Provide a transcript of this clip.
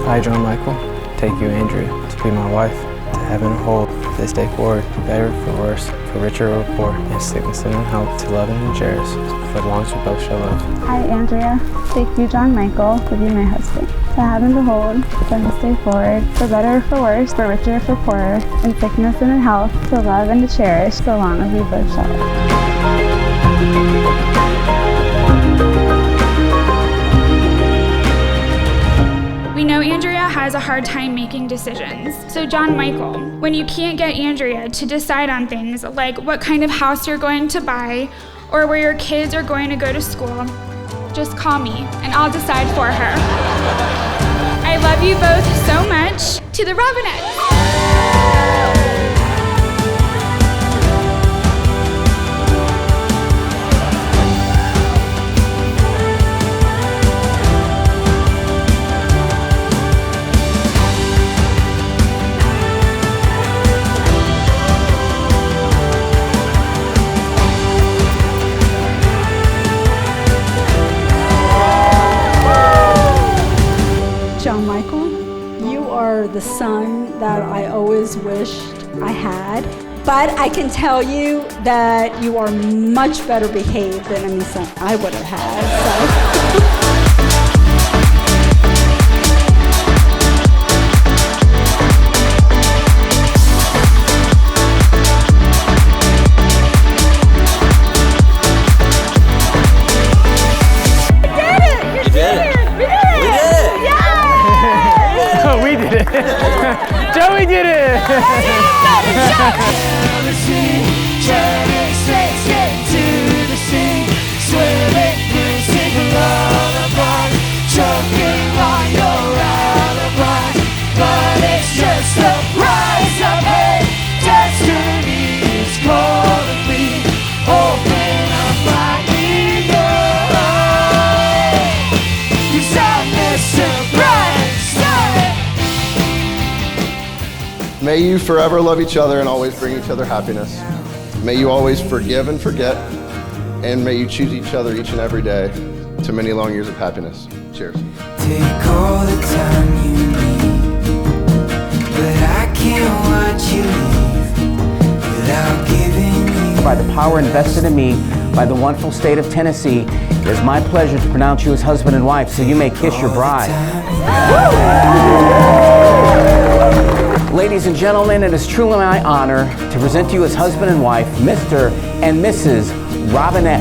I, John Michael, take you, Andrea, to be my wife, to heaven and hold, this day forward, for better, for worse, for richer or poor, in sickness and in health, to love and cherish, for as long as we both shall live. I, Andrea, take you, John Michael, to be my husband, to have and to hold, from this day forward, for better or for worse, for richer or for poorer, in sickness and in health, to love and to cherish, so long as we both shall live. We know Andrea has a hard time making decisions. So John Michael, when you can't get Andrea to decide on things like what kind of house you're going to buy or where your kids are going to go to school, just call me and I'll decide for her. I love you both so much. To the Robinettes. John Michael, you are the son that I always wished I had, but I can tell you that you are much better behaved than any son I would have had. So. Joey did it! May you forever love each other and always bring each other happiness. May you always forgive and forget, and may you choose each other each and every day to many long years of happiness. Cheers. Take all the time you need, but I can't watch you leave without giving you. By the power invested in me by the wonderful state of Tennessee, it is my pleasure to pronounce you as husband and wife, so you may kiss your bride. Ladies and gentlemen, it is truly my honor to present to you as husband and wife, Mr. and Mrs. Robinette.